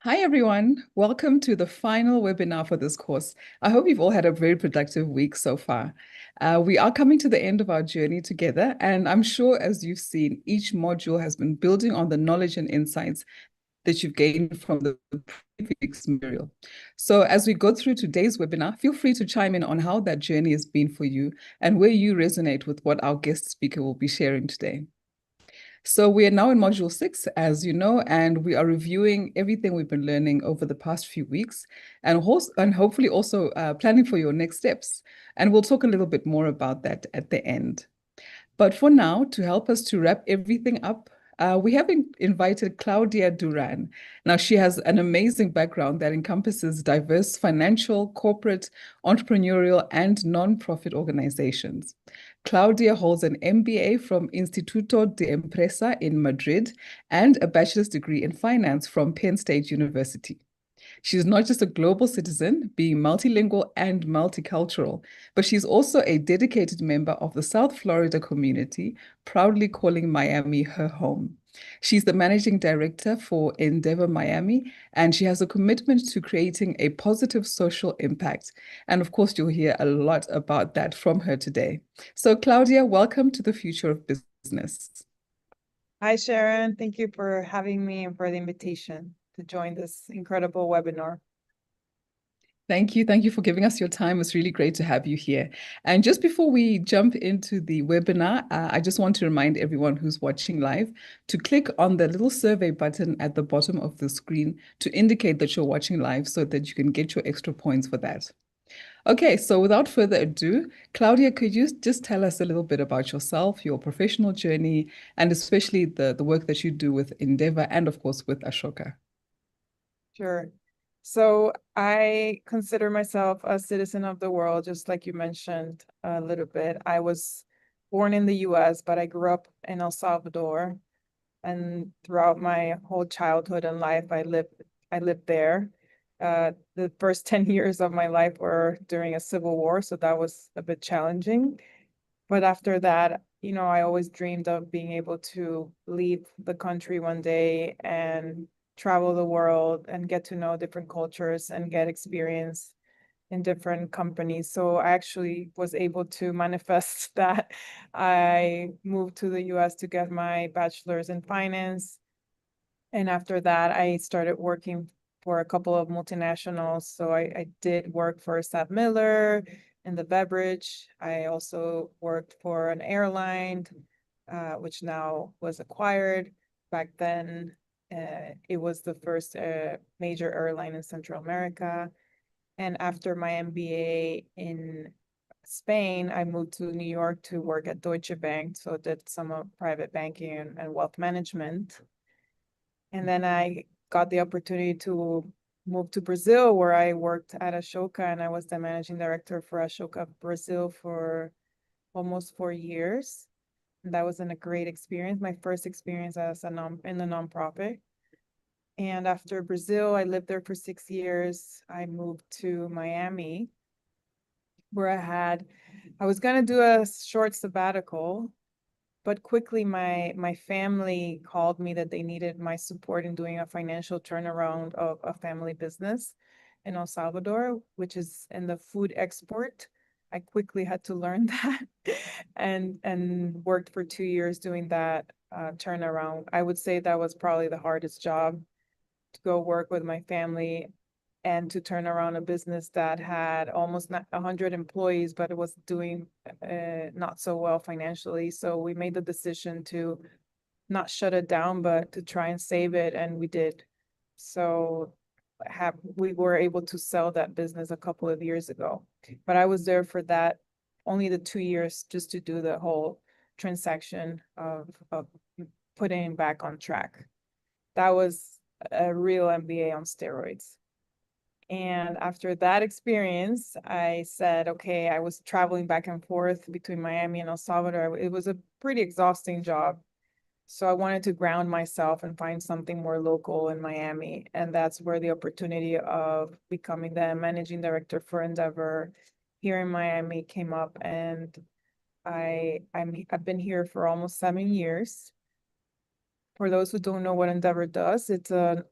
Hi, everyone. Welcome to the final webinar for this course. I hope you've all had a very productive week so far. We are coming to the end of our journey together, and I'm sure as you've seen, each module has been building on the knowledge and insights that you've gained from the previous material. So as we go through today's webinar, feel free to chime in on how that journey has been for you and where you resonate with what our guest speaker will be sharing today. So we are now in module 6, as you know, and we are reviewing everything we've been learning over the past few weeks and hopefully also planning for your next steps. And we'll talk a little bit more about that at the end. But for now, to help us to wrap everything up, we have invited Claudia Duran. Now, she has an amazing background that encompasses diverse financial, corporate, entrepreneurial, and nonprofit organizations. Claudia holds an MBA from Instituto de Empresa in Madrid and a bachelor's degree in finance from Penn State University. She's not just a global citizen, being multilingual and multicultural, but she's also a dedicated member of the South Florida community, proudly calling Miami her home. She's the managing director for Endeavor Miami, and she has a commitment to creating a positive social impact. And of course, you'll hear a lot about that from her today. So, Claudia, welcome to the Future of Business. Hi, Sharon. Thank you for having me and for the invitation to join this incredible webinar. Thank you. Thank you for giving us your time. It's really great to have you here. And just before we jump into the webinar, I just want to remind everyone who's watching live to click on the little survey button at the bottom of the screen to indicate that you're watching live so that you can get your extra points for that. Okay, so without further ado, Claudia, could you just tell us a little bit about yourself, your professional journey, and especially the work that you do with Endeavor and, of course, with Ashoka? Sure. So I consider myself a citizen of the world, just like you mentioned a little bit. I was born in the US, but I grew up in El Salvador. And throughout my whole childhood and life, I lived there. The first 10 years of my life were during a civil war, so that was a bit challenging. But after that, I always dreamed of being able to leave the country one day and travel the world and get to know different cultures and get experience in different companies. So I actually was able to manifest that. I moved to the US to get my bachelor's in finance. And after that, I started working for a couple of multinationals. So I did work for Sab Miller in the beverage. I also worked for an airline, which now was acquired. Back then, it was the first major airline in Central America. And after my MBA in Spain, I moved to New York to work at Deutsche Bank. So did some of private banking and wealth management. And then I got the opportunity to move to Brazil, where I worked at Ashoka, and I was the managing director for Ashoka Brazil for almost 4 years. And that was a great experience, my first experience as in the nonprofit. And after Brazil, I lived there for 6 years. I moved to Miami, where I was gonna do a short sabbatical, but quickly my family called me that they needed my support in doing a financial turnaround of a family business in El Salvador, which is in the food export. I quickly had to learn that and worked for 2 years doing that turnaround. I would say that was probably the hardest job, to go work with my family and to turn around a business that had almost 100 employees, but it was doing not so well financially. So we made the decision to not shut it down, but to try and save it, and we did. So we were able to sell that business a couple of years ago. But I was there for that only the 2 years, just to do the whole transaction of putting it back on track. That was a real MBA on steroids. And after that experience, I said, okay, I was traveling back and forth between Miami and El Salvador. It was a pretty exhausting job. So I wanted to ground myself and find something more local in Miami. And that's where the opportunity of becoming the managing director for Endeavor here in Miami came up. And I've been here for almost 7 years. For those who don't know what Endeavor does, it's a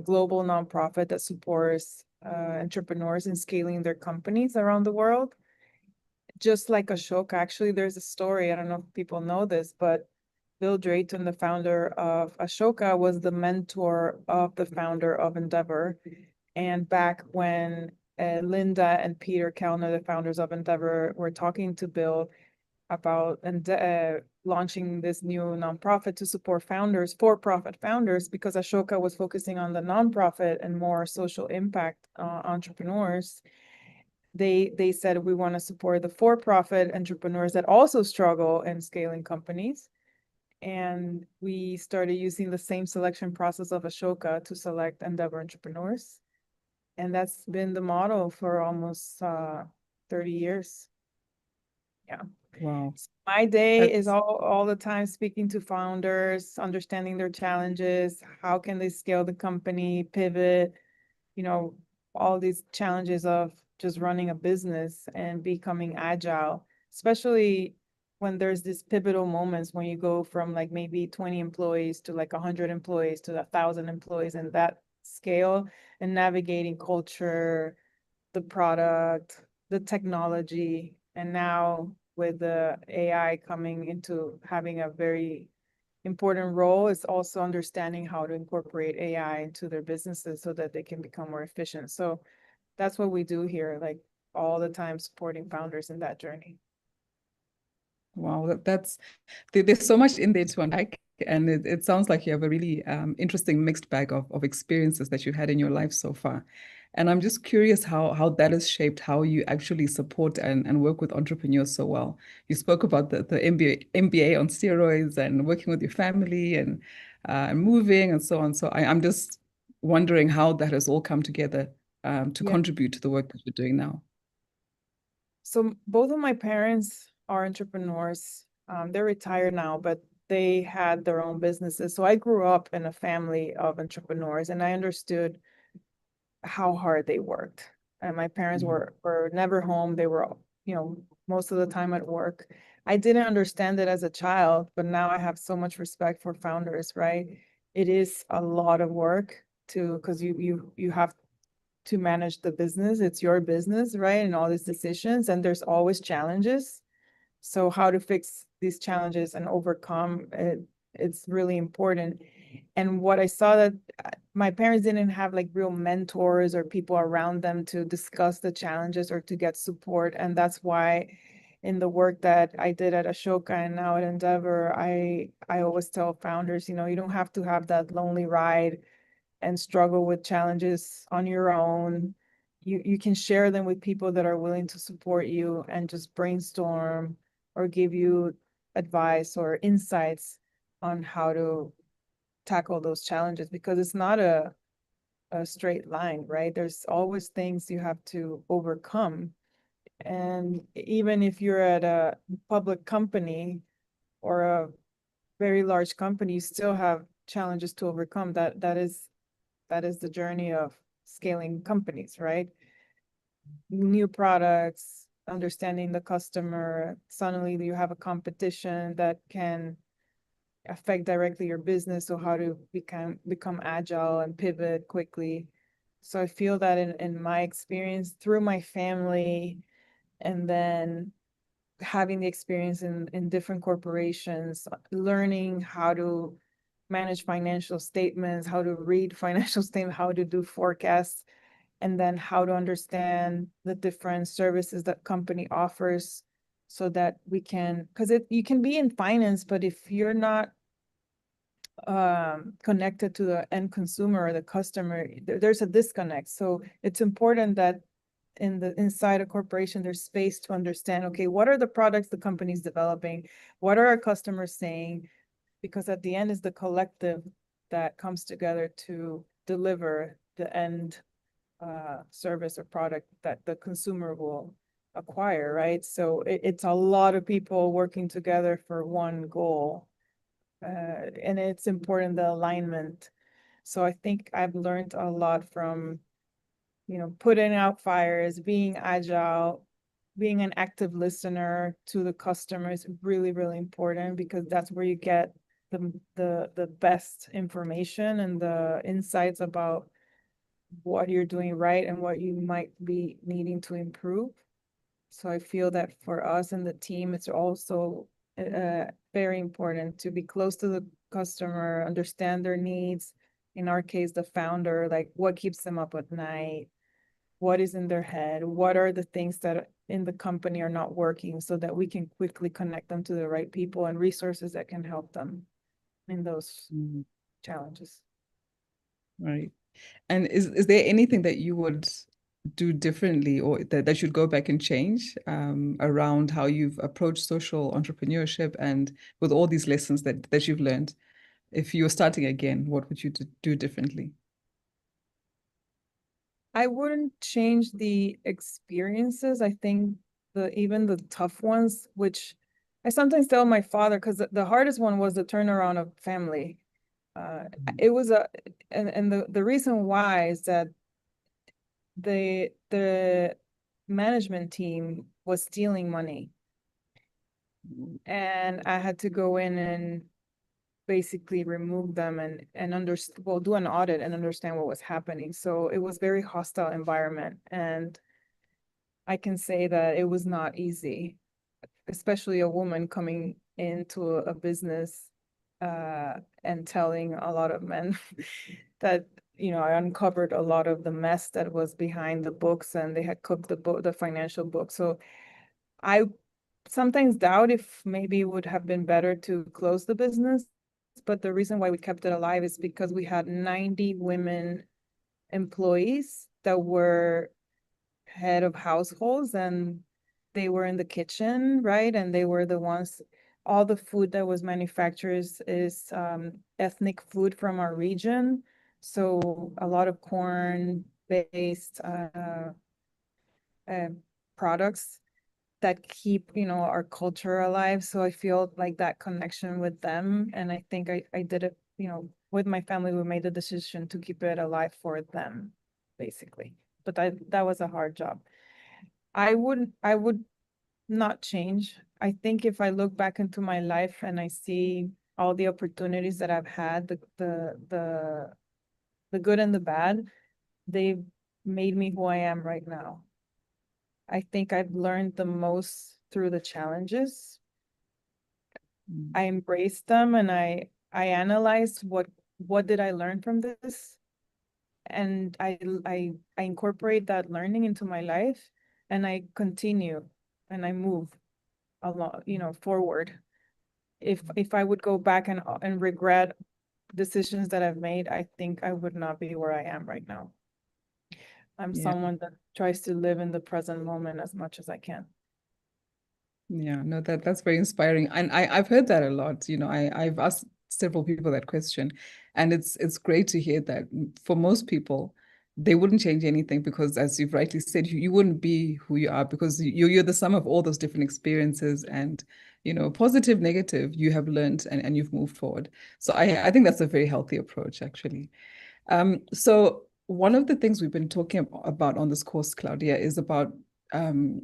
global nonprofit that supports entrepreneurs in scaling their companies around the world. Just like Ashoka, actually, there's a story. I don't know if people know this, but Bill Drayton, the founder of Ashoka, was the mentor of the founder of Endeavor. And back when Linda and Peter Kellner, the founders of Endeavor, were talking to Bill about launching this new nonprofit to support founders, for-profit founders, because Ashoka was focusing on the nonprofit and more social impact entrepreneurs. They said we want to support the for-profit entrepreneurs that also struggle in scaling companies. And we started using the same selection process of Ashoka to select Endeavor entrepreneurs. And that's been the model for almost 30 years. Yeah. Wow. My day is That's all the time speaking to founders, understanding their challenges, how can they scale the company, pivot, you know, all these challenges of just running a business and becoming agile, especially when there's these pivotal moments when you go from like maybe 20 employees to like 100 employees to 1,000 employees, and that scale and navigating culture, the product, the technology, and now with the AI coming into having a very important role, is also understanding how to incorporate AI into their businesses so that they can become more efficient. So that's what we do here, like all the time supporting founders in that journey. wow. That's there's so much in there to unpack. And it sounds like you have a really interesting mixed bag of experiences that you've had in your life so far. And I'm just curious how that has shaped how you actually support and work with entrepreneurs so well. You spoke about the MBA on steroids and working with your family and moving and so on. So I'm just wondering how that has all come together to Yeah. contribute to the work that you're doing now. So both of my parents are entrepreneurs. They're retired now, but they had their own businesses. So I grew up in a family of entrepreneurs, and I understood how hard they worked. And my parents Mhm. were never home. They were, most of the time at work. I didn't understand it as a child, but now I have so much respect for founders, right? It is a lot of work to, because you have to manage the business. It's your business, right? And all these decisions, and there's always challenges. So how to fix these challenges and overcome it, it's really important. And what I saw that my parents didn't have like real mentors or people around them to discuss the challenges or to get support. And that's why in the work that I did at Ashoka and now at Endeavor, I always tell founders, you don't have to have that lonely ride and struggle with challenges on your own. You can share them with people that are willing to support you and just brainstorm or give you advice or insights on how to tackle those challenges, because it's not a straight line, right? There's always things you have to overcome. And even if you're at a public company or a very large company, you still have challenges to overcome. That is the journey of scaling companies, right? New products, understanding the customer. Suddenly you have a competition that can affect directly your business. So how to become agile and pivot quickly. So I feel that in my experience through my family, and then having the experience in different corporations, learning how to manage financial statements, how to read financial statements, how to do forecasts, and then how to understand the different services that company offers, so that we can, because you can be in finance, but if you're not connected to the end consumer or the customer, there's a disconnect. So it's important that inside a corporation, there's space to understand, okay, what are the products the company's developing? What are our customers saying? Because at the end is the collective that comes together to deliver the end service or product that the consumer will acquire, right? So it's a lot of people working together for one goal. And it's important, the alignment. So I think I've learned a lot from, putting out fires, being agile, being an active listener to the customer is really, really important, because that's where you get the best information and the insights about what you're doing right and what you might be needing to improve. So I feel that for us and the team, it's also very important to be close to the customer, understand their needs. In our case, the founder, like what keeps them up at night, what is in their head, what are the things that in the company are not working, so that we can quickly connect them to the right people and resources that can help them in those Mhm. challenges. Right. And is there anything that you would do differently or that should go back and change around how you've approached social entrepreneurship and with all these lessons that you've learned? If you were starting again, what would you do differently? I wouldn't change the experiences. I think even the tough ones, which I sometimes tell my father, because the hardest one was the turnaround of family. It was and the reason why is that the management team was stealing money, and I had to go in and basically remove them and understand, well, do an audit and understand what was happening. So it was very hostile environment, and I can say that it was not easy, especially a woman coming into a business and telling a lot of men that, I uncovered a lot of the mess that was behind the books, and they had cooked the financial book. So I sometimes doubt if maybe it would have been better to close the business. But the reason why we kept it alive is because we had 90 women employees that were head of households, and they were in the kitchen, right? And they were the ones, all the food that was manufactured is ethnic food from our region. So a lot of corn based uh, products that keep, our culture alive. So I feel like that connection with them. And I think I did it, with my family. We made the decision to keep it alive for them, basically. But that was a hard job. I would not change. I think if I look back into my life and I see all the opportunities that I've had, the good and the bad, they've made me who I am right now. I think I've learned the most through the challenges. Mm. I embraced them, and I analyzed what did I learn from this, and I incorporate that learning into my life, and I continue and I move along, forward. If I would go back and regret decisions that I've made, I think I would not be where I am right now. I'm Yeah. someone that tries to live in the present moment as much as I can. Yeah, no, that's very inspiring. And I've heard that a lot. I've asked several people that question, and it's great to hear that for most people, they wouldn't change anything because, as you've rightly said, you wouldn't be who you are because you're the sum of all those different experiences and, positive, negative, you have learned and you've moved forward. So I think that's a very healthy approach, actually. So one of the things we've been talking about on this course, Claudia, is about um,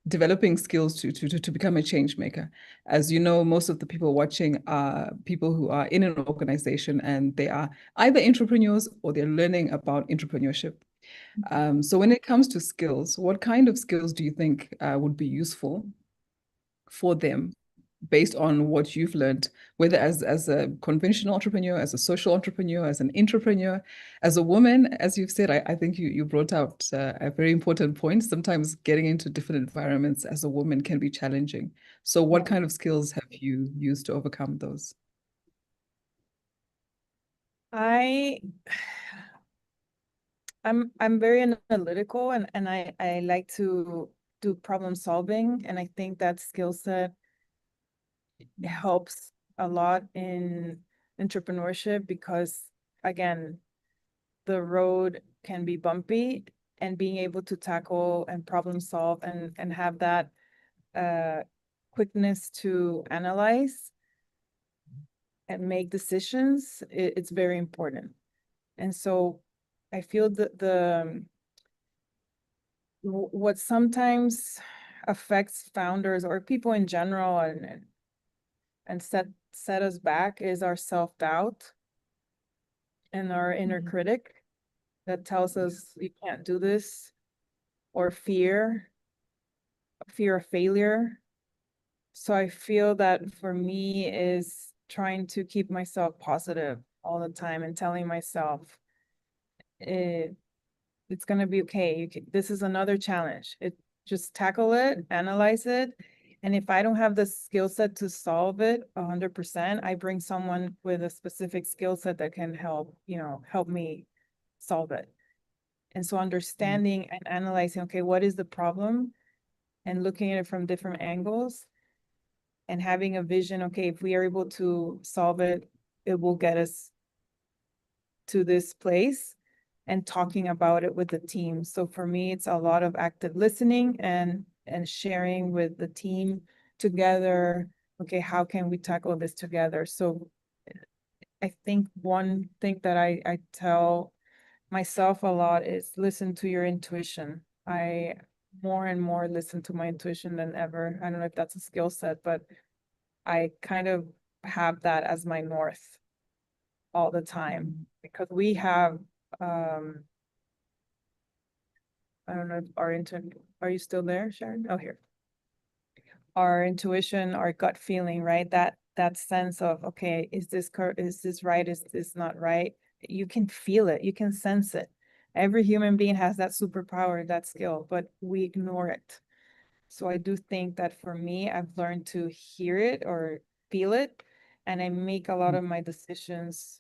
developing skills to become a change maker. As you know, most of the people watching are people who are in an organization and they are either entrepreneurs or they're learning about entrepreneurship. So when it comes to skills, what kind of skills do you think would be useful for them based on what you've learned, whether as a conventional entrepreneur, as a social entrepreneur, as an entrepreneur, as a woman, as you've said, I think you brought out a very important point. Sometimes getting into different environments as a woman can be challenging. So what Yeah. kind of skills have you used to overcome those? I I'm very analytical, and I like to do problem solving, and I think that skill set helps a lot in entrepreneurship because, again, the road can be bumpy, and being able to tackle and problem solve and have that uh quickness to analyze and make decisions, it's very important. And so I feel that what sometimes affects founders or people in general and set set us back is our self-doubt and our inner critic that tells us you can't do this, or fear of failure. So I feel that for me is trying to keep myself positive all the time and telling myself it's going to be okay. This is another challenge. Just tackle it, analyze it. And if I don't have the skill set to solve it 100%, I bring someone with a specific skill set that can help me solve it. And so understanding and analyzing, okay, what is the problem? And looking at it from different angles and having a vision, okay, if we are able to solve it, it will get us to this place, and talking about it with the team. So for me, it's a lot of active listening and sharing with the team together. Okay, how can we tackle this together? So I think one thing that I tell myself a lot is listen to your intuition. I more and more listen to my intuition than ever. I don't know if that's a skill set, but I kind of have that as my north all the time, because we have I don't know if are you still there, Sharon? Oh, here. Our intuition, our gut feeling, right? That sense of, okay, is this right? Is this not right? You can feel it, you can sense it. Every human being has that superpower, that skill, but we ignore it. So I do think that for me, I've learned to hear it or feel it, and I make a lot of my decisions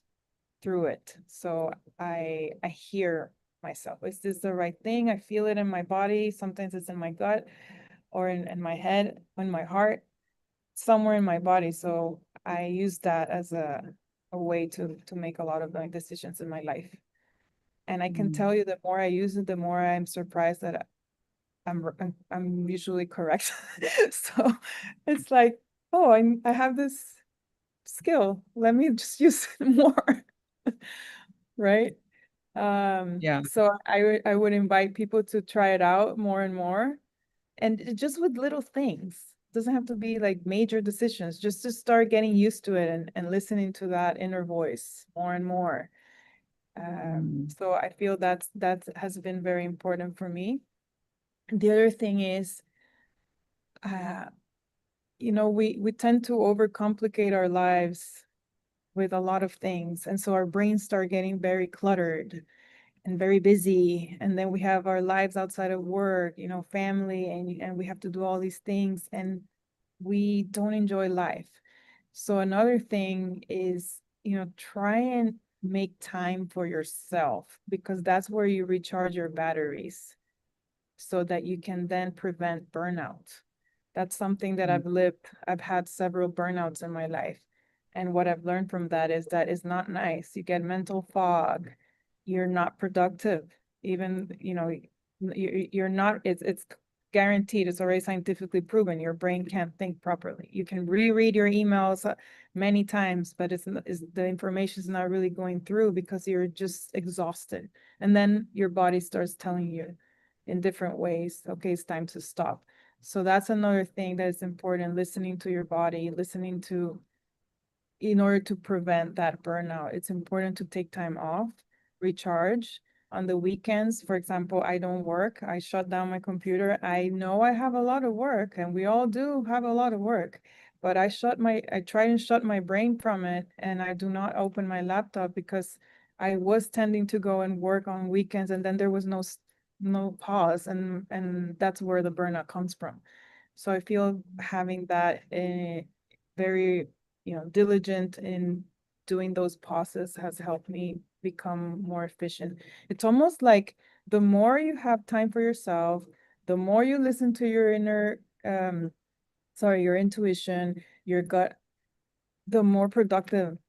through it. So I hear myself. Is this the right thing? I feel it in my body. Sometimes it's in my gut or in my head, in my heart, somewhere in my body. So I use that as a way to make a lot of my decisions in my life. And I can tell you, the more I use it, the more I'm surprised that I'm usually correct. So it's like, oh, I have this skill. Let me just use it more. Right? Yeah. So I would invite people to try it out more and more, and just with little things. It doesn't have to be like major decisions, just to start getting used to it and listening to that inner voice more and more. So I feel that has been very important for me. The other thing is, uh, we tend to overcomplicate our lives with a lot of things, and so our brains start getting very cluttered and very busy, and then we have our lives outside of work, family, and we have to do all these things, and we don't enjoy life. So another thing is, try and make time for yourself, because that's where you recharge your batteries so that you can then prevent burnout. That's something that I've lived. I've had several burnouts in my life. And what I've learned from that is that it's not nice. You get mental fog. You're not productive. Even, you're not, it's guaranteed. It's already scientifically proven. Your brain can't think properly. You can reread your emails many times, but the information is not really going through because you're just exhausted. And then your body starts telling you in different ways, okay, it's time to stop. So that's another thing that is important, listening to your body, in order to prevent that burnout. It's important to take time off, recharge. On the weekends, for example, I don't work. I shut down my computer. I know I have a lot of work, and we all do have a lot of work, but I try and shut my brain from it, and I do not open my laptop, because I was tending to go and work on weekends, and then there was no pause, and that's where the burnout comes from. So I feel having that very, diligent in doing those pauses has helped me become more efficient. It's almost like the more you have time for yourself, the more you listen to your your intuition, your gut, the more productive,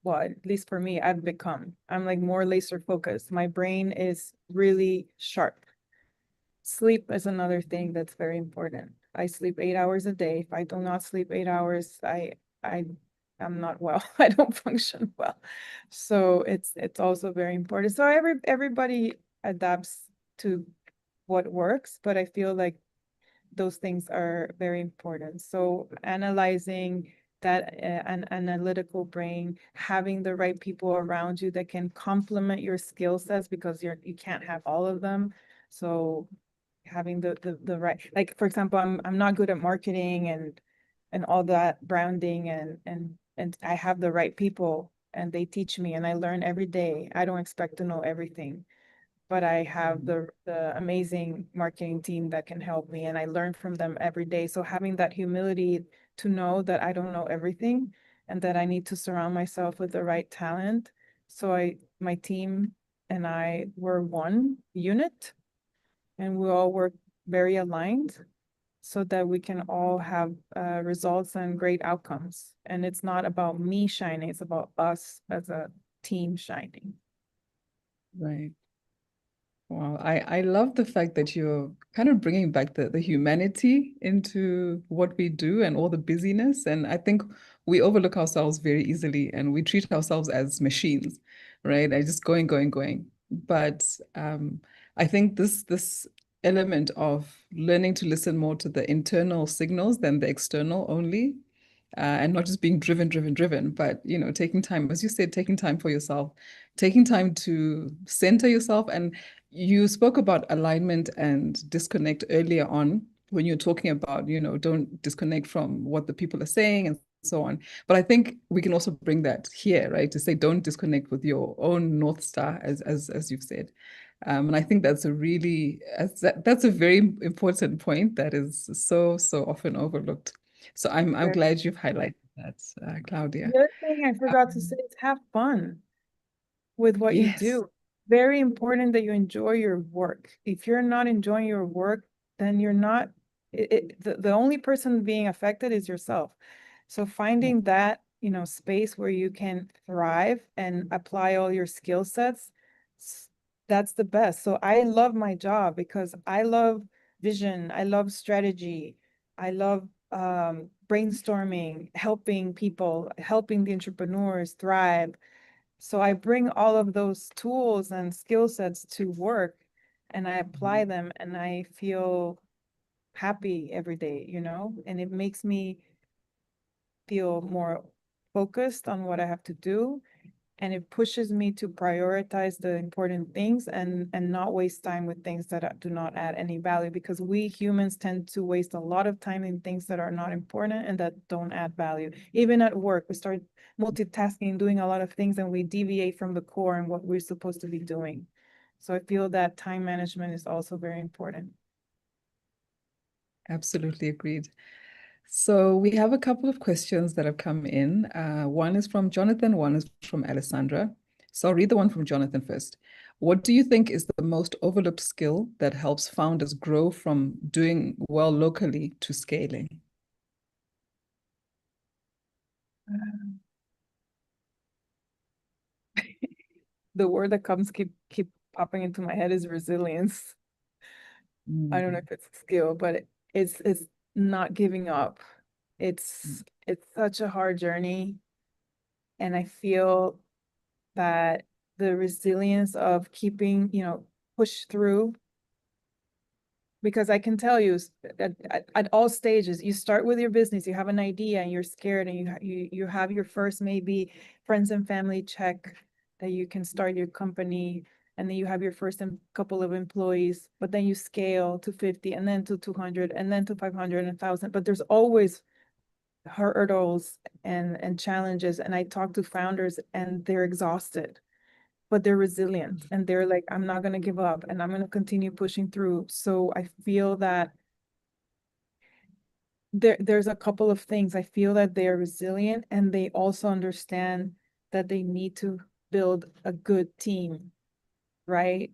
well, at least for me, I've become. I'm like more laser focused. My brain is really sharp. Sleep is another thing that's very important. I sleep 8 hours a day. If I do not sleep 8 hours, I am not well. I don't function well. So it's also very important. So everybody adapts to what works, but I feel like those things are very important. So analyzing that an analytical brain, having the right people around you that can complement your skill sets, because you can't have all of them. So having the right, like for example, I'm not good at marketing and all that branding, and I have the right people and they teach me and I learn every day. I don't expect to know everything, but I have the amazing marketing team that can help me and I learn from them every day. So having that humility to know that I don't know everything and that I need to surround myself with the right talent. So my team and I were one unit and we all work very aligned so that we can all have results and great outcomes. And it's not about me shining, it's about us as a team shining. Right. Wow, I love the fact that you're kind of bringing back the humanity into what we do and all the busyness. And I think we overlook ourselves very easily and we treat ourselves as machines, right? And just going, going, going. But I think this element of learning to listen more to the internal signals than the external only, and not just being driven, driven, driven, but taking time, as you said, taking time for yourself, taking time to center yourself. And you spoke about alignment and disconnect earlier on when you're talking about, don't disconnect from what the people are saying and so on. But I think we can also bring that here, right? To say don't disconnect with your own North Star, as you've said. And I think that's a very important point that is so, so often overlooked. So I'm Sure. glad you've highlighted that, The Claudia. other thing I forgot to say is have fun with what you Yes. do. Very important that you enjoy your work. If you're not enjoying your work, then you're not, the only person being affected is yourself. So Yeah. finding that, space where you can thrive and apply all your skill sets, that's the best. So I love my job because I love vision, I love strategy, I love brainstorming, helping people, helping the entrepreneurs thrive. So I bring all of those tools and skill sets to work and I apply Mhm. them and I feel happy every day, and it makes me feel more focused on what I have to do. And it pushes me to prioritize the important things and not waste time with things that do not add any value, because we humans tend to waste a lot of time in things that are not important and that don't add value. Even at work, we start multitasking, doing a lot of things, and we deviate from the core and what we're supposed to be doing. So I feel that time management is also very important. Absolutely agreed. So we have a couple of questions that have come in. One is from Jonathan, one is from Alessandra. So I'll read the one from Jonathan first. What do you think is the most overlooked skill that helps founders grow from doing well locally to scaling? The word that comes keep popping into my head is resilience. I don't know Mm, if it's a skill, but it's not giving up. mm, It's such a hard journey, and I feel that the resilience of keeping, push through, because I can tell you at all stages, you start with your business, you have an idea and you're scared and you have your first maybe friends and family check that you can start your company, and then you have your first couple of employees, but then you scale to 50 and then to 200 and then to 500 and 1,000, but there's always hurdles and challenges. And I talk to founders and they're exhausted, but they're resilient and they're like, I'm not going to give up and I'm going to continue pushing through. So I feel that there's a couple of things. I feel that they're resilient and they also understand that they need to build a good team, right?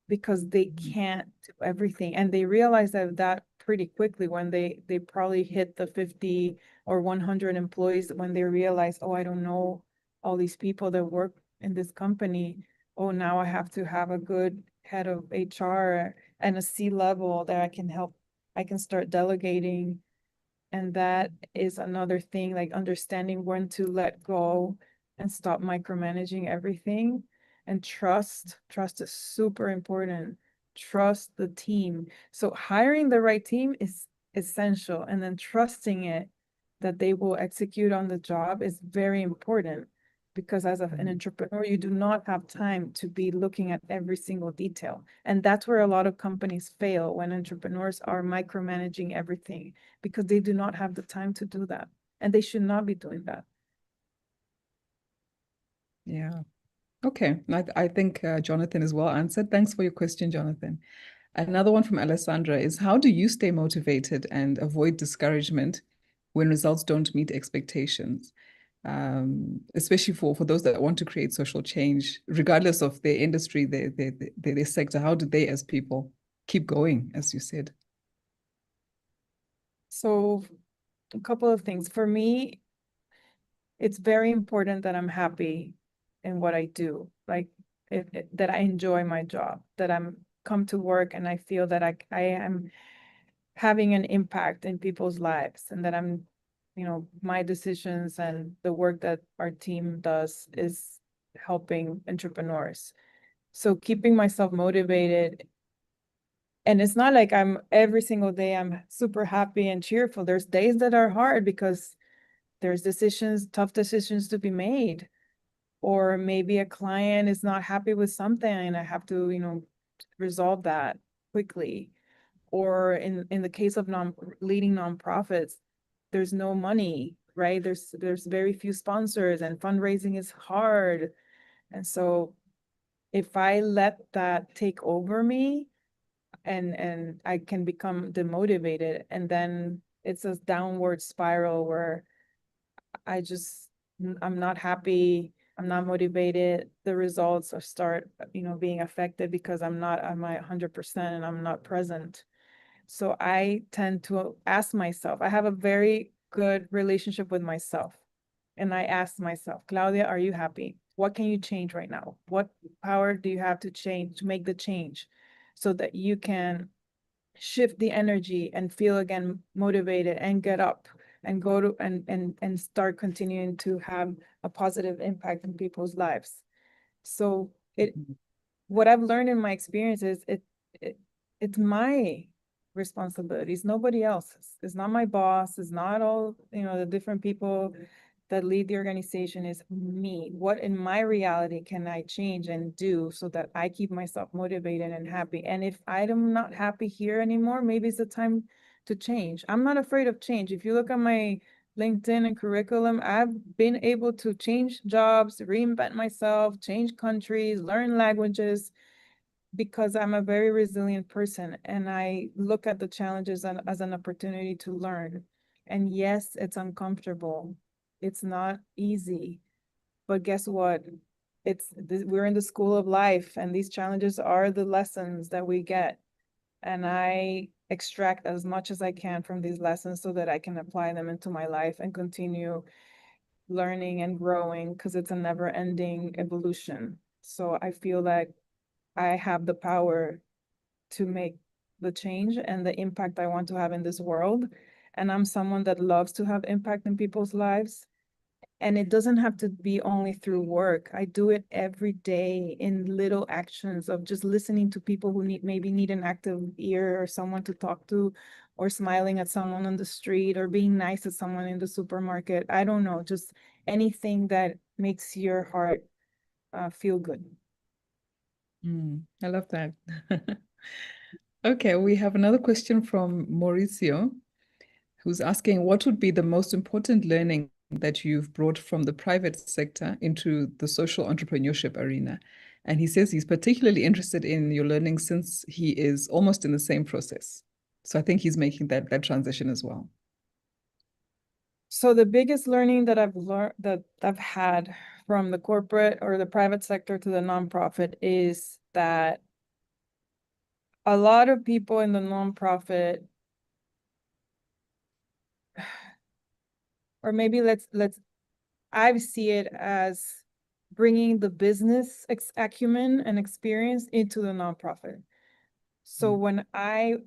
Because they mm, can't do everything. And they realize that pretty quickly when they probably hit the 50 or 100 employees, when they realize, oh, I don't know all these people that work in this company. Oh, now I have to have a good head of HR and a C level that I can help. I can start delegating, and that is another thing, like understanding when to let go and stop micromanaging everything. And trust is super important. Trust the team. So hiring the right team is essential. And then trusting it that they will execute on the job is very important, because as an entrepreneur, you do not have time to be looking at every single detail. And that's where a lot of companies fail, when entrepreneurs are micromanaging everything, because they do not have the time to do that. And they should not be doing that. Yeah. Okay. I think Jonathan is well answered. Thanks for your question, Jonathan. Another one from Alessandra is, how do you stay motivated and avoid discouragement when results don't meet expectations? Especially for those that want to create social change, regardless of their industry, their sector. How do they, as people, keep going, as you said? So a couple of things. For me, it's very important that I'm happy in what I do. Like that I enjoy my job, that I'm come to work and I feel that I am having an impact in people's lives, and that I'm, my decisions and the work that our team does is helping entrepreneurs. So keeping myself motivated, and it's not like I'm every single day I'm super happy and cheerful. There's days that are hard because there's tough decisions to be made. Or maybe a client is not happy with something and I have to, resolve that quickly. Or in the case of leading nonprofits, there's no money, right? There's very few sponsors and fundraising is hard. And so if I let that take over me, and I can become demotivated, and then it's a downward spiral where I'm not happy, I'm not motivated, the results are start, being affected because I'm not at my 100% and I'm not present. So I tend to ask myself, I have a very good relationship with myself. And I ask myself, Claudia, are you happy? What can you change right now? What power do you have to change, to make the change, so that you can shift the energy and feel again motivated and get up and go to and start continuing to have a positive impact in people's lives. So what I've learned in my experience is it it's my responsibility. It's nobody else's. It's not my boss. It's not all, the different people that lead the organization. Is me. What in my reality can I change and do so that I keep myself motivated and happy? And if I'm not happy here anymore, maybe it's the time to change. I'm not afraid of change. If you look at my LinkedIn and curriculum, I've been able to change jobs, reinvent myself, change countries, learn languages, because I'm a very resilient person and I look at the challenges as an opportunity to learn. And yes, it's uncomfortable. It's not easy, but guess what? We're in the school of life, and these challenges are the lessons that we get. And I extract as much as I can from these lessons so that I can apply them into my life and continue learning and growing, because it's a never ending evolution. So I feel like I have the power to make the change and the impact I want to have in this world. And I'm someone that loves to have impact in people's lives. And it doesn't have to be only through work. I do it every day in little actions of just listening to people who maybe need an active ear or someone to talk to, or smiling at someone on the street, or being nice to someone in the supermarket. I don't know, just anything that makes your heart feel good. I love that. Okay, we have another question from Mauricio, who's asking, what would be the most important learning that you've brought from the private sector into the social entrepreneurship arena? And he says he's particularly interested in your learning since he is almost in the same process. So I think he's making that transition as well. So the biggest learning that I've had from the corporate or the private sector to the nonprofit is that a lot of people in the nonprofit, or maybe I see it as bringing the business acumen and experience into the nonprofit. So when I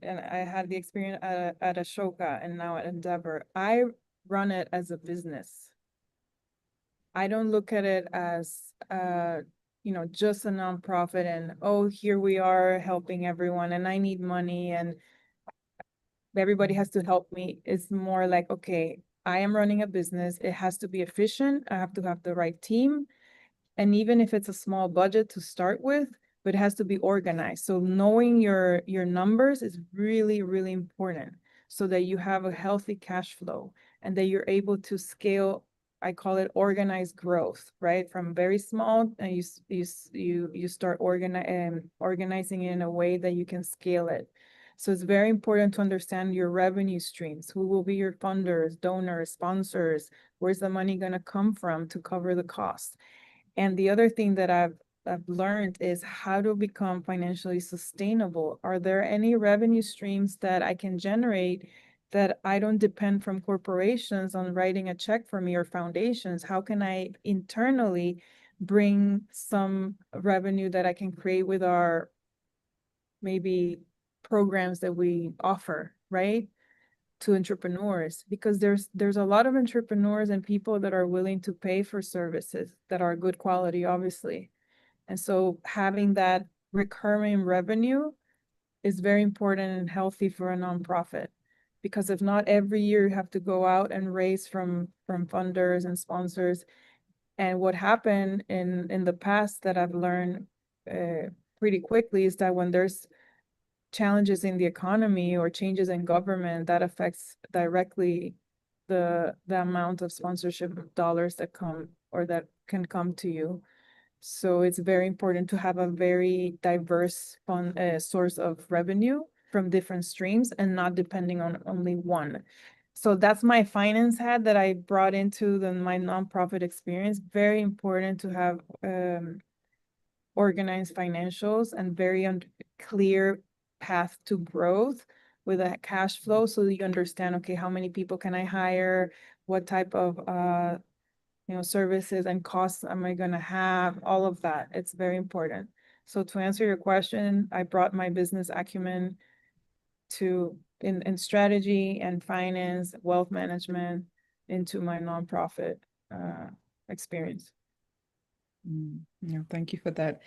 and I had the experience at Ashoka and now at Endeavor, I run it as a business. I don't look at it as just a nonprofit and, oh, here we are helping everyone and I need money. And everybody has to help me. It's more like, okay, I am running a business. It has to be efficient. I have to have the right team. And even if it's a small budget to start with, but it has to be organized. So knowing your numbers is really, really important so that you have a healthy cash flow and that you're able to scale. I call it organized growth, right? From very small, and you start organizing it in a way that you can scale it. So it's very important to understand your revenue streams. Who will be your funders, donors, sponsors? Where's the money going to come from to cover the cost? And the other thing that I've learned is how to become financially sustainable. Are there any revenue streams that I can generate that I don't depend from corporations on writing a check for me or foundations? How can I internally bring some revenue that I can create with our maybe programs that we offer, right? To entrepreneurs, because there's a lot of entrepreneurs and people that are willing to pay for services that are good quality, obviously. And so having that recurring revenue is very important and healthy for a nonprofit. Because if not, every year you have to go out and raise from funders and sponsors. And what happened in the past that I've learned pretty quickly is that when there's challenges in the economy or changes in government, that affects directly the amount of sponsorship dollars that come or that can come to you. So it's very important to have a very diverse fund source of revenue from different streams and not depending on only one. So that's my finance hat that I brought into my nonprofit experience. Very important to have organized financials and very clear path to growth with a cash flow so that you understand, okay, how many people can I hire? What type of services and costs am I gonna have? All of that. It's very important. So to answer your question, I brought my business acumen in strategy and finance, wealth management into my nonprofit experience. Yeah, thank you for that.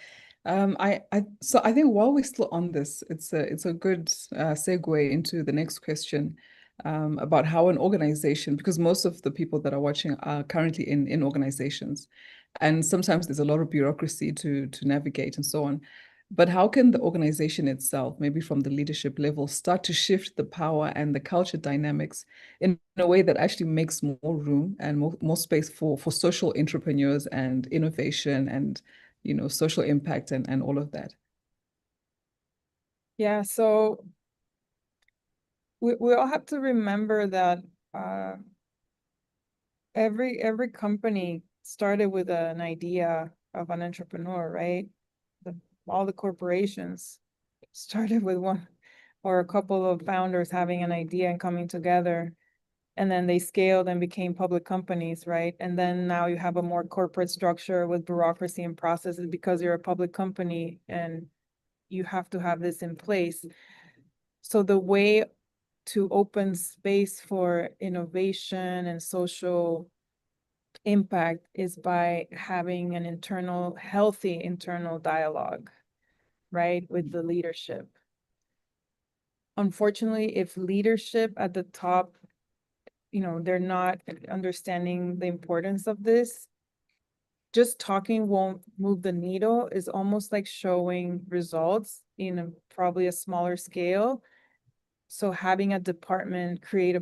So I think while we're still on this, it's a good segue into the next question about how an organization, because most of the people that are watching are currently in organizations, and sometimes there's a lot of bureaucracy to navigate and so on. But how can the organization itself, maybe from the leadership level, start to shift the power and the culture dynamics in a way that actually makes more room and more space for social entrepreneurs and innovation and social impact and all of that? Yeah, so we all have to remember that uh, every company started with an idea of an entrepreneur, right? The, all the corporations started with one or a couple of founders having an idea and coming together, and then they scaled and became public companies, right? And then now you have a more corporate structure with bureaucracy and processes because you're a public company and you have to have this in place. So the way to open space for innovation and social impact is by having an healthy internal dialogue, right, with the leadership. Unfortunately, if leadership at the top, they're not understanding the importance of this, just talking won't move the needle. Is almost like showing results in probably a smaller scale. So having a department create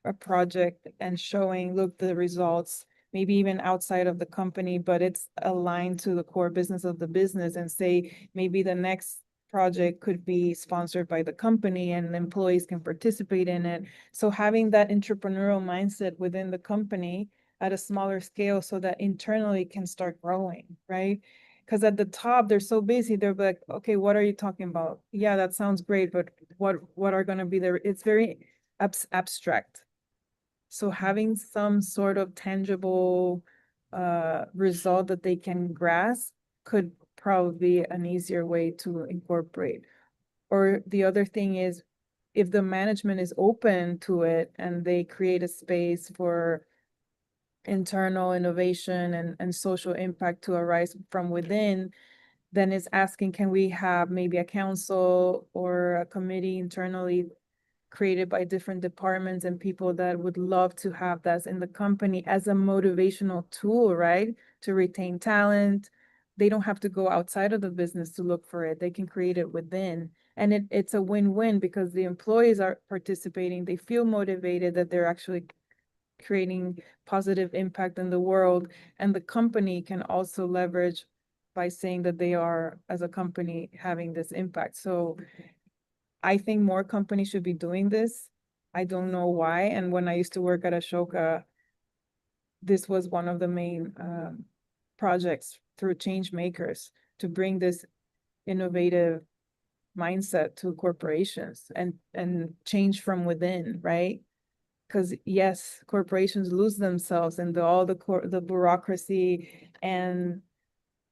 a project and showing, look, the results, maybe even outside of the company, but it's aligned to the core business of the business, and say maybe the next project could be sponsored by the company and employees can participate in it. So having that entrepreneurial mindset within the company at a smaller scale so that internally it can start growing, right? Because at the top, they're so busy, they're like, okay, what are you talking about? Yeah, that sounds great, but what are gonna be there? It's very abstract. So having some sort of tangible result that they can grasp could probably be an easier way to incorporate. Or the other thing is, if the management is open to it and they create a space for internal innovation and social impact to arise from within, then it's asking, can we have maybe a council or a committee internally created by different departments and people that would love to have that in the company as a motivational tool, right? To retain talent. They don't have to go outside of the business to look for it. They can create it within. And it's a win-win because the employees are participating. They feel motivated that they're actually creating positive impact in the world. And the company can also leverage by saying that they are, as a company, having this impact. So I think more companies should be doing this. I don't know why. And when I used to work at Ashoka, this was one of the main projects through change makers to bring this innovative mindset to corporations and change from within, right? Because yes, corporations lose themselves in all the bureaucracy, and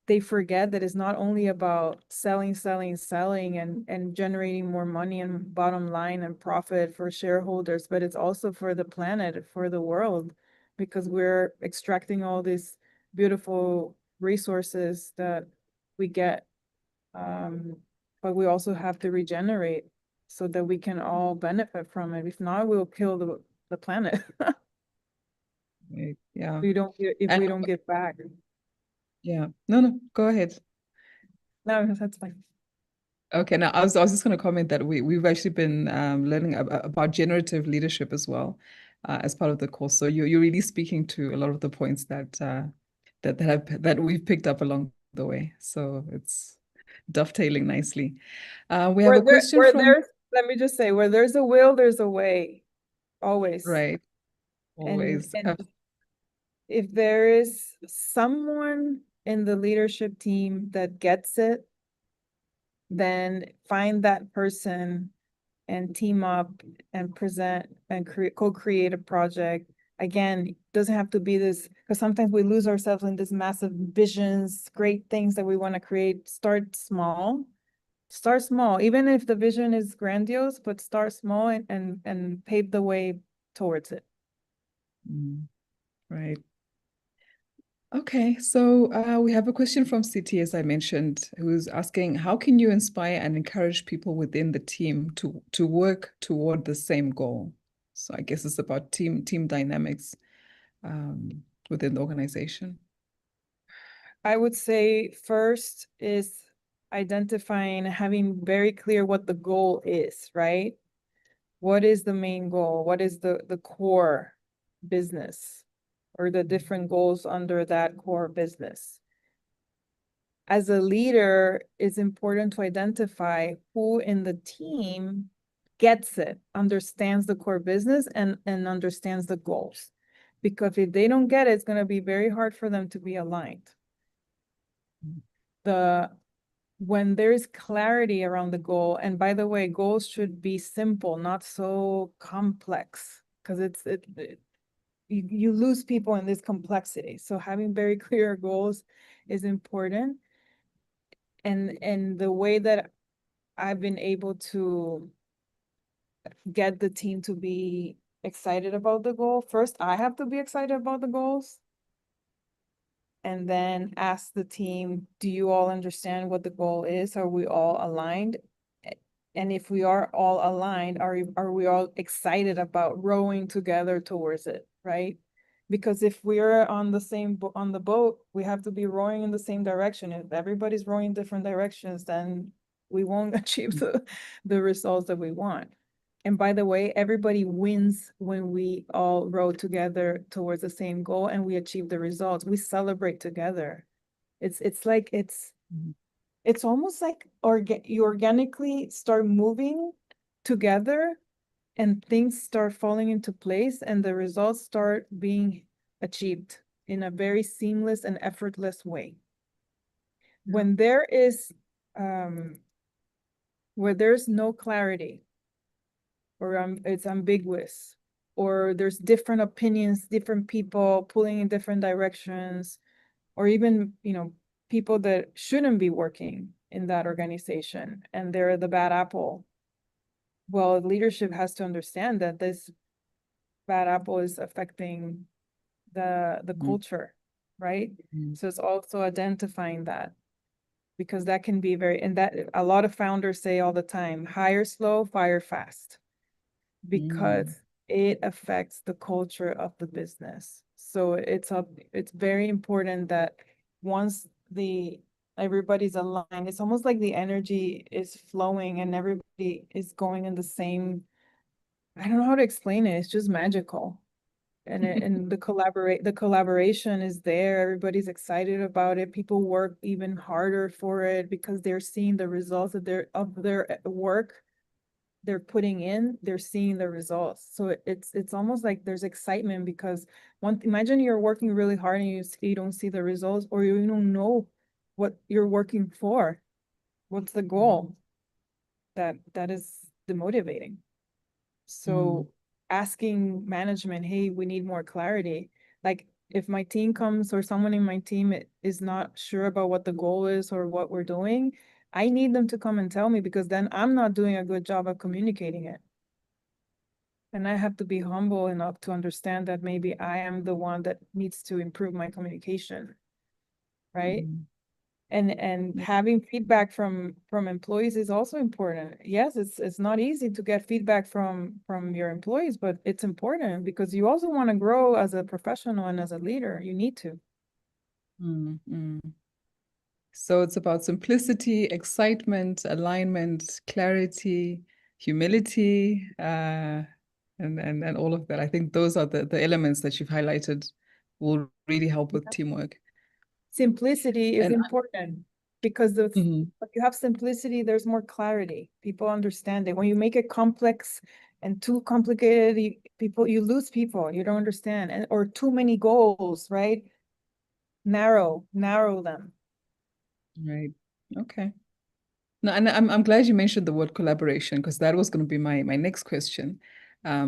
they forget that it's not only about selling, selling, selling and generating more money and bottom line and profit for shareholders, but it's also for the planet, for the world, because we're extracting all these beautiful resources that we get. But we also have to regenerate so that we can all benefit from it. If not, we'll kill the planet. Right. Yeah. If And we don't get back. yeah, no, go ahead. No, that's fine. Okay, now I was just going to comment that we've actually been learning about generative leadership as well as part of the course. So you're really speaking to a lot of the points that we've picked up along the way. So it's dovetailing nicely. We have a question Where from, there's, let me just say, where there's a will, there's a way, always. right, always. And if there is someone in the leadership team that gets it, then find that person and team up and present and co-create a project. Again, doesn't have to be this, because sometimes we lose ourselves in this massive visions, great things that we want to create. Start small. Start small, even if the vision is grandiose, but start small and pave the way towards it. Right. Okay, so we have a question from City, as I mentioned, who's asking, how can you inspire and encourage people within the team to work toward the same goal? So I guess it's about team dynamics within the organization. I would say first is identifying, having very clear what the goal is, right? What is the main goal? What is the core business or the different goals under that core business? As a leader, it's important to identify who in the team gets it, understands the core business and understands the goals. Because if they don't get it, it's going to be very hard for them to be aligned. When there's clarity around the goal, and by the way, goals should be simple, not so complex, because you lose people in this complexity. So having very clear goals is important. And the way that I've been able to get the team to be excited about the goal, first I have to be excited about the goals, and then ask the team, do you all understand what the goal is? Are we all aligned? And if we are all aligned, are we all excited about rowing together towards it, right? Because if we're on the boat, we have to be rowing in the same direction. If everybody's rowing in different directions, then we won't achieve the results that we want. And by the way, everybody wins when we all row together towards the same goal and we achieve the results. We celebrate together. It's like it's almost like you organically start moving together and things start falling into place and the results start being achieved in a very seamless and effortless way. When there is where there's no clarity, or it's ambiguous, or there's different opinions, different people pulling in different directions, or even, people that shouldn't be working in that organization and they're the bad apple. Well, leadership has to understand that this bad apple is affecting the culture, right? So it's also identifying that, because that can be and that a lot of founders say all the time, hire slow, fire fast. because Mm. it affects the culture of the business. So it's very important that once the everybody's aligned, it's almost like the energy is flowing and everybody is going in the same, I don't know how to explain it. It's just magical. And the collaboration is there. Everybody's excited about it. People work even harder for it because they're seeing the results of their work they're putting in, they're seeing the results. So it's almost like there's excitement because imagine you're working really hard and you don't see the results, or you don't know what you're working for. What's the goal? That is demotivating. Mm. So asking management, hey, we need more clarity. Like if my team comes or someone in my team is not sure about what the goal is or what we're doing, I need them to come and tell me, because then I'm not doing a good job of communicating it. And I have to be humble enough to understand that maybe I am the one that needs to improve my communication, right? Mm. And Yeah. having feedback from employees is also important. Yes, it's not easy to get feedback from your employees, but it's important because you also want to grow as a professional and as a leader. You need to. Mm. Mm. So it's about simplicity, excitement, alignment, clarity, humility, and all of that. I think those are the elements that you've highlighted will really help with teamwork. Simplicity is And important because the Mhm. if you have simplicity, there's more clarity. People understand it. When you make it complex and too complicated, you lose people. You don't understand, and or too many goals, right? Narrow them. Right. Okay. No, and I'm glad you mentioned the word collaboration because that was going to be my next question.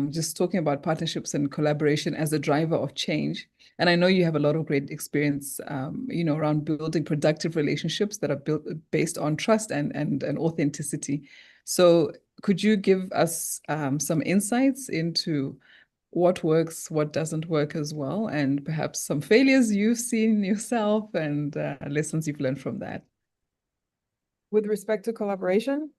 Just talking about partnerships and collaboration as a driver of change. And I know you have a lot of great experience, around building productive relationships that are built based on trust and authenticity. So could you give us some insights into what works, what doesn't work as well, and perhaps some failures you've seen yourself and lessons you've learned from that? With respect to collaboration,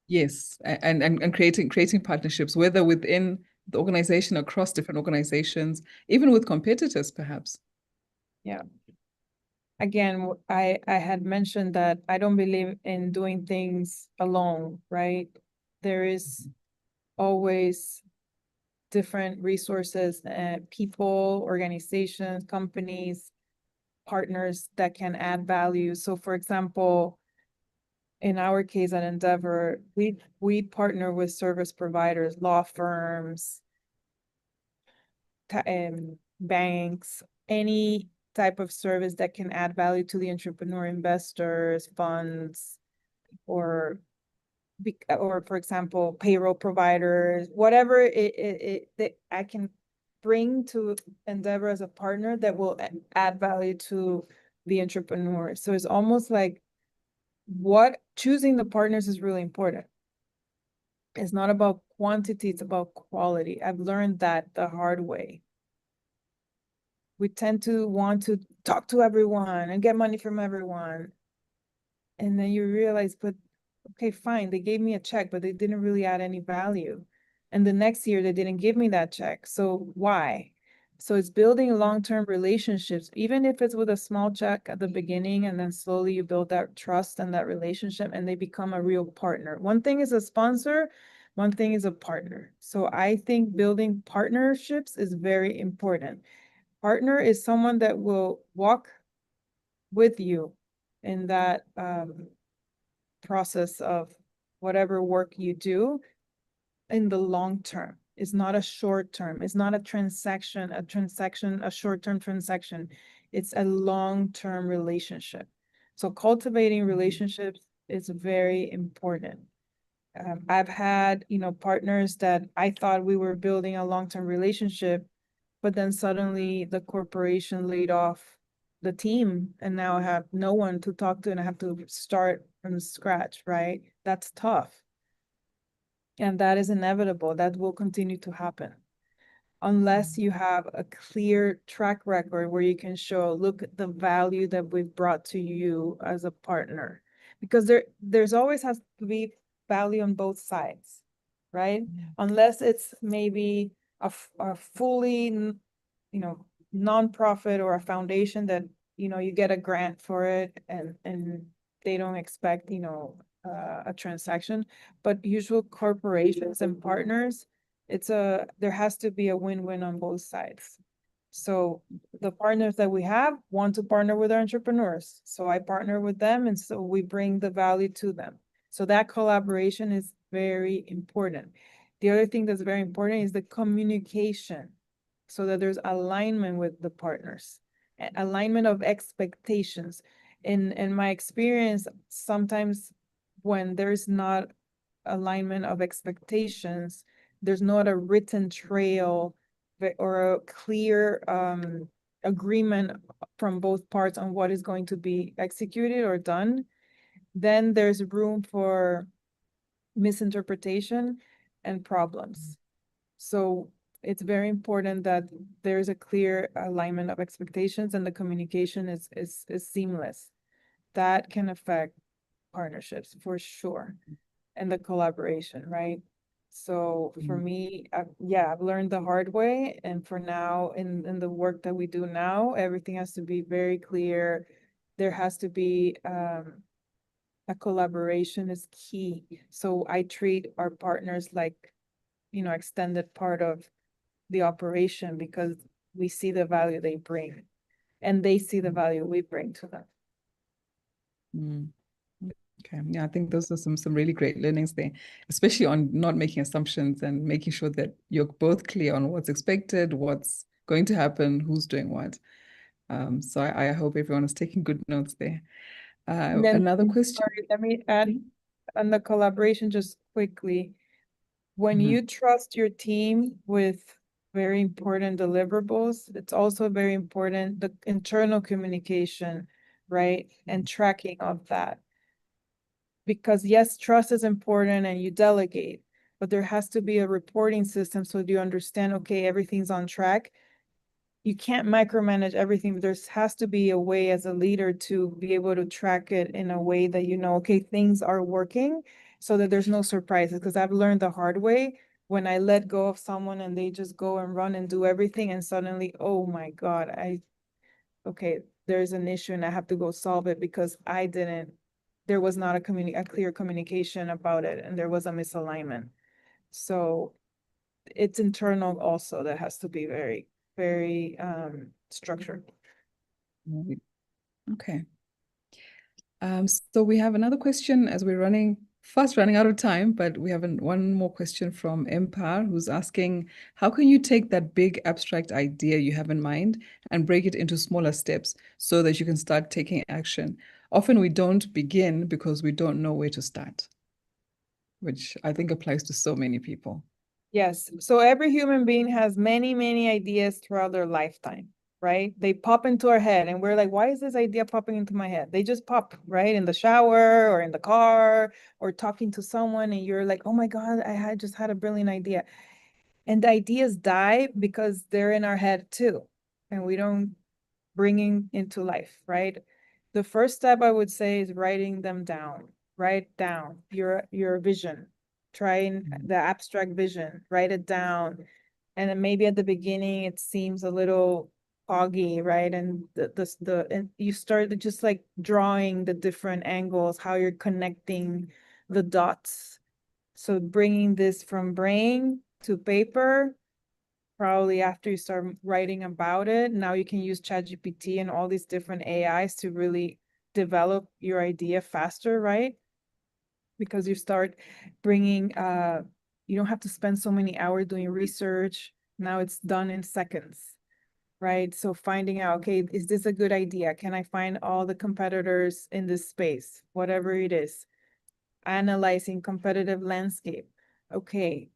Yes, and creating partnerships, whether within the organization, across different organizations, even with competitors, perhaps. yeah. Again, I had mentioned that I don't believe in doing things alone, right? There is always different resources and people, organizations, companies, partners that can add value. So for example, in our case at Endeavor, we partner with service providers, law firms, banks, any type of service that can add value to the entrepreneur, investors, funds, or or for example, payroll providers, whatever it that I can bring to Endeavor as a partner that will add value to the entrepreneur. So it's almost like what choosing the partners is really important. It's not about quantity, it's about quality. I've learned that the hard way. We tend to want to talk to everyone and get money from everyone. And then you realize, but okay, fine, they gave me a check, but they didn't really add any value. And the next year they didn't give me that check. So why? So it's building long-term relationships, even if it's with a small check at the beginning, and then slowly you build that trust and that relationship and they become a real partner. One thing is a sponsor, one thing is a partner. So I think building partnerships is very important. Partner is someone that will walk with you in that process of whatever work you do in the long term. It's not a short term. It's not a a short-term transaction. It's a long-term relationship. So cultivating relationships is very important. I've had, partners that I thought we were building a long-term relationship, but then suddenly the corporation laid off the team and now I have no one to talk to and I have to start from scratch, right? That's tough. And that is inevitable. That will continue to happen unless you have a clear track record where you can show, look at the value that we've brought to you as a partner. Because there's always has to be value on both sides, right? Unless it's maybe a fully, nonprofit or a foundation that, you get a grant for it and they don't expect, a transaction. But usual corporations and partners, there has to be a win-win on both sides. So the partners that we have want to partner with our entrepreneurs. So I partner with them, and so we bring the value to them. So that collaboration is very important. The other thing that's very important is the communication, so that there's alignment with the partners, alignment of expectations. In my experience, sometimes when there's not alignment of expectations, there's not a written trail or a clear agreement from both parts on what is going to be executed or done, then there's room for misinterpretation and problems. So it's very important that there's a clear alignment of expectations and the communication is seamless. That can affect partnerships for sure, and the collaboration, right? So for me, I've learned the hard way, and for now, in the work that we do now, everything has to be very clear. There has to be a collaboration is key. So I treat our partners like, extended part of the operation, because we see the value they bring and they see the value we bring to them. Mm. Okay. Yeah, I think those are some really great learnings there, especially on not making assumptions and making sure that you're both clear on what's expected, what's going to happen, who's doing what. So I hope everyone is taking good notes there. And then, Another question. sorry, let me add on the collaboration just quickly. When Mhm. you trust your team with very important deliverables, it's also very important the internal communication, right? And tracking of that. Because yes, trust is important and you delegate, but there has to be a reporting system so you understand, okay, everything's on track. You can't micromanage everything, but there has to be a way as a leader to be able to track it in a way that okay, things are working, so that there's no surprises. Because I've learned the hard way when I let go of someone and they just go and run and do everything, and suddenly, oh my God, okay, there's an issue and I have to go solve it because there was not a clear communication about it, and there was a misalignment. So it's internal also that has to be very, very structured. Right. Okay. So we have another question as we're running out of time, but we have one more question from Empire, who's asking, how can you take that big abstract idea you have in mind and break it into smaller steps so that you can start taking action? Often we don't begin because we don't know where to start, which I think applies to so many people. Yes. So every human being has many, many ideas throughout their lifetime, right? They pop into our head and we're like, why is this idea popping into my head? They just pop, right? In the shower or in the car or talking to someone, and you're like, oh my God, just had a brilliant idea. And the ideas die because they're in our head too, and we don't bringing into life, right? The first step I would say is writing them down. Write down your vision. Trying the abstract vision, write it down. And then maybe at the beginning it seems a little foggy, right? And and you start just like drawing the different angles, how you're connecting the dots. So bringing this from brain to paper, probably after you start writing about it, now you can use ChatGPT and all these different AIs to really develop your idea faster, right? Because you start bringing, you don't have to spend so many hours doing research. Now it's done in seconds, right? So finding out, okay, is this a good idea? Can I find all the competitors in this space, whatever it is? Analyzing competitive landscape. Okay,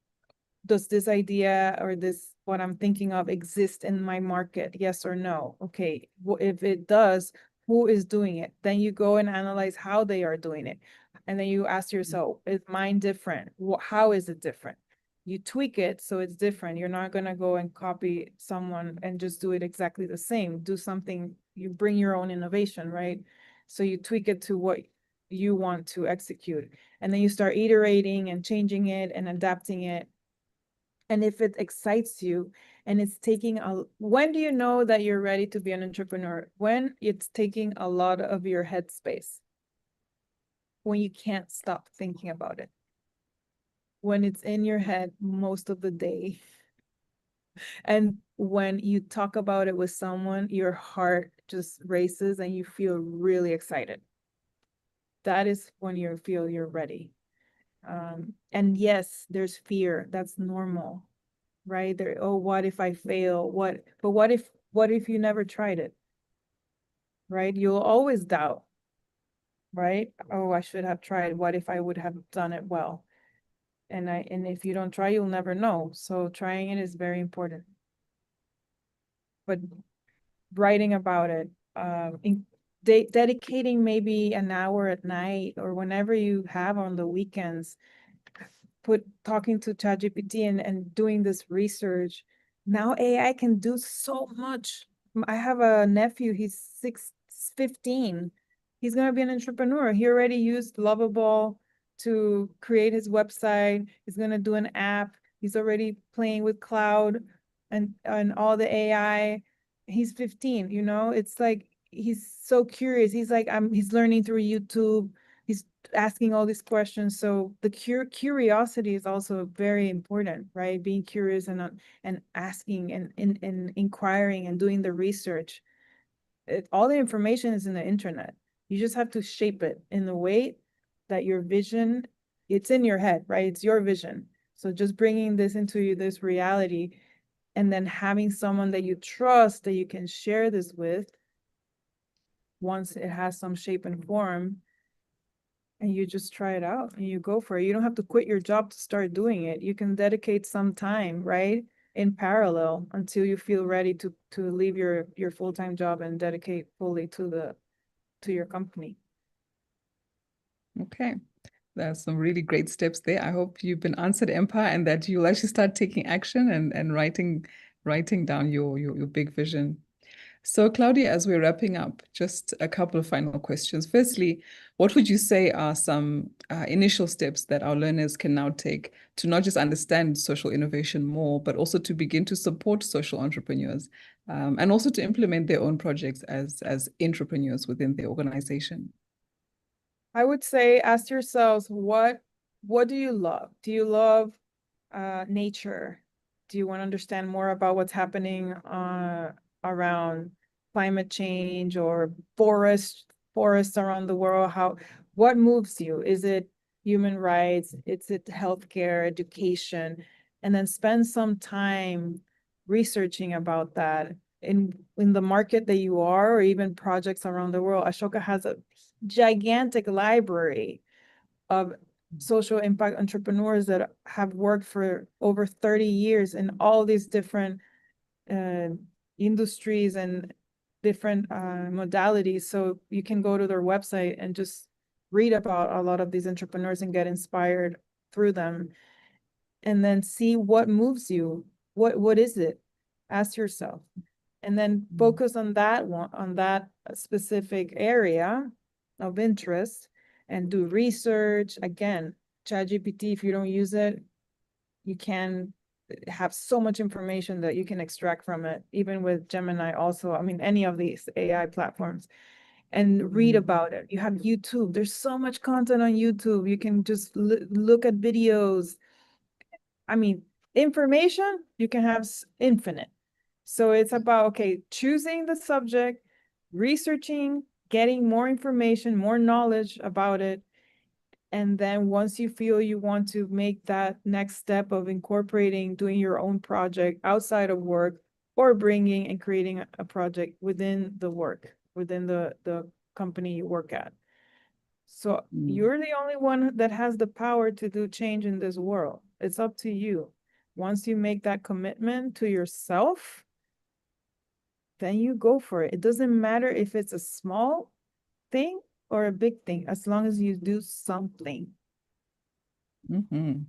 does this idea or this what I'm thinking of exist in my market? Yes or no? Okay, well, if it does, who is doing it? Then you go and analyze how they are doing it. And then you ask yourself, is mine different? How is it different? You tweak it so it's different. You're not going to go and copy someone and just do it exactly the same. Do something, you bring your own innovation, right? So you tweak it to what you want to execute. And then you start iterating and changing it and adapting it. And if it excites you and it's taking when do you know that you're ready to be an entrepreneur? When it's taking a lot of your headspace, when you can't stop thinking about it, when it's in your head most of the day. And when you talk about it with someone, your heart just races and you feel really excited. That is when you feel you're ready. And yes, there's fear. That's normal, right? There, oh, what if I fail? But what if you never tried it? Right? You'll always doubt, right? Oh, I should have tried. What if I would have done it well? And if you don't try, you'll never know. So trying it is very important. But writing about it, dedicating maybe an hour at night or whenever you have on the weekends, talking to ChatGPT and doing this research. Now AI can do so much. I have a nephew, he's 15. He's gonna be an entrepreneur. He already used Lovable to create his website. He's gonna do an app. He's already playing with cloud and all the AI. He's 15, you know, it's like he's so curious. He's like, he's learning through YouTube. He's asking all these questions. So the curiosity is also very important, right? Being curious and asking and inquiring and doing the research. All the information is in the internet. You just have to shape it in the way that your vision, it's in your head, right? It's your vision. So just bringing this into this reality and then having someone that you trust that you can share this with once it has some shape and form, and you just try it out and you go for it. You don't have to quit your job to start doing it. You can dedicate some time, right? In parallel until you feel ready to leave your full-time job and dedicate fully to your company. Okay. There's some really great steps there. I hope you've been answered, Empire, and that you'll actually start taking action and writing down your big vision. So, Claudia, as we're wrapping up, just a couple of final questions. Firstly, what would you say are some initial steps that our learners can now take to not just understand social innovation more, but also to begin to support social entrepreneurs, and also to implement their own projects as entrepreneurs within their organization? I would say ask yourselves what do you love? Do you love nature? Do you want to understand more about what's happening around climate change or forests around the world? What moves you? Is it human rights? Is it healthcare, education? And then spend some time researching about that in the market that you are, or even projects around the world. Ashoka has a gigantic library of social impact entrepreneurs that have worked for over 30 years in all these different uh, industries and different modalities. So you can go to their website and just read about a lot of these entrepreneurs and get inspired through them, and then see what moves you. What is it? Ask yourself, and then focus on that one, on that specific area of interest, and do research. Again, ChatGPT, if you don't use it, you can have so much information that you can extract from it, even with Gemini also. I mean, any of these AI platforms, and read about it. You have YouTube. There's so much content on YouTube. You can just look at videos. I mean, information, you can have infinite. So it's about, okay, choosing the subject, researching, getting more information, more knowledge about it. And then once you feel you want to make that next step of incorporating, doing your own project outside of work, or bringing and creating a project within the work, within the company you work at. So you're the only one that has the power to do change in this world. It's up to you. Once you make that commitment to yourself, then you go for it. It doesn't matter if it's a small thing or a big thing, as long as you do something. Mm-hmm.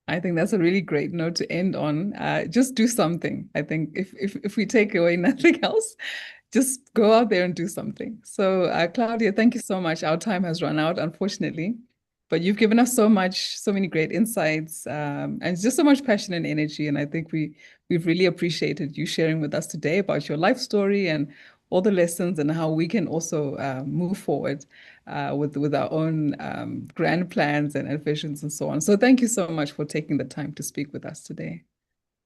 I think that's a really great note to end on. Just do something. I think if we take away nothing else, just go out there and do something. So, Claudia, thank you so much. Our time has run out, unfortunately, but you've given us so much, so many great insights, and just so much passion and energy. And I think we've really appreciated you sharing with us today about your life story and all the lessons and how we can also move forward with our own grand plans and visions and so on. So, thank you so much for taking the time to speak with us today.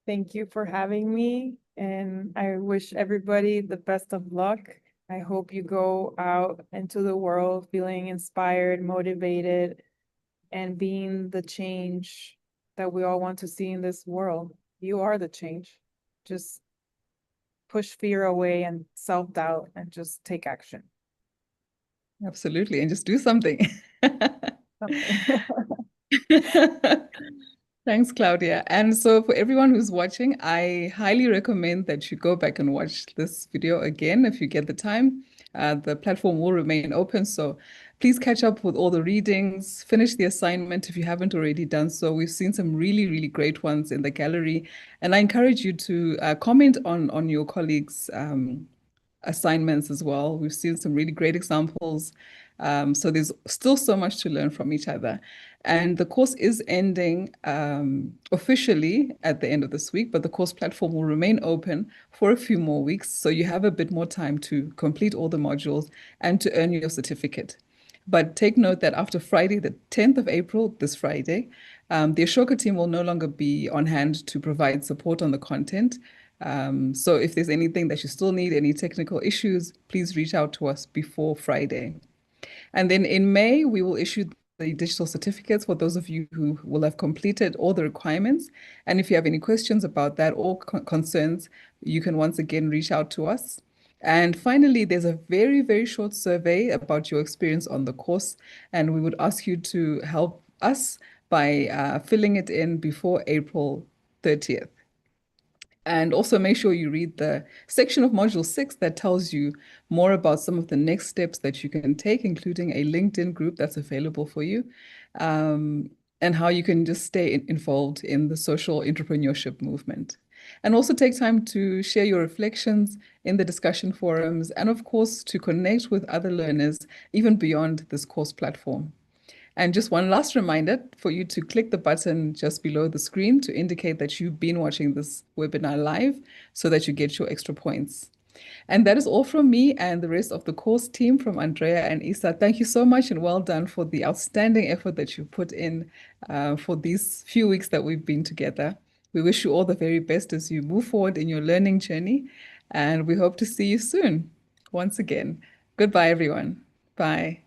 Thank you for having me, and I wish everybody the best of luck. I hope you go out into the world feeling inspired, motivated, and being the change that we all want to see in this world. You are the change. Just push fear away and self-doubt and just take action. Absolutely, and just do something. Something. Thanks, Claudia. And so, for everyone who's watching, I highly recommend that you go back and watch this video again if you get the time. The platform will remain open, so please catch up with all the readings, finish the assignment if you haven't already done so. We've seen some really, really great ones in the gallery, and I encourage you to comment on your colleagues' assignments as well. We've seen some really great examples. So there's still so much to learn from each other. And the course is ending officially at the end of this week, but the course platform will remain open for a few more weeks. So you have a bit more time to complete all the modules and to earn your certificate. But take note that after Friday, the 10th of April, this Friday, the Ashoka team will no longer be on hand to provide support on the content. So if there's anything that you still need, any technical issues, please reach out to us before Friday. And then in May, we will issue the digital certificates for those of you who will have completed all the requirements. And if you have any questions about that or concerns, you can once again reach out to us. And finally, there's a very, very short survey about your experience on the course, and we would ask you to help us by filling it in before April 30th. And also make sure you read the section of Module 6 that tells you more about some of the next steps that you can take, including a LinkedIn group that's available for you, and how you can just stay involved in the social entrepreneurship movement. And also take time to share your reflections in the discussion forums, and of course, to connect with other learners, even beyond this course platform. And just one last reminder for you to click the button just below the screen to indicate that you've been watching this webinar live so that you get your extra points. And that is all from me and the rest of the course team from Andrea and Isa. Thank you so much and well done for the outstanding effort that you put in for these few weeks that we've been together. We wish you all the very best as you move forward in your learning journey, and we hope to see you soon. Once again, goodbye, everyone. Bye.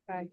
Bye.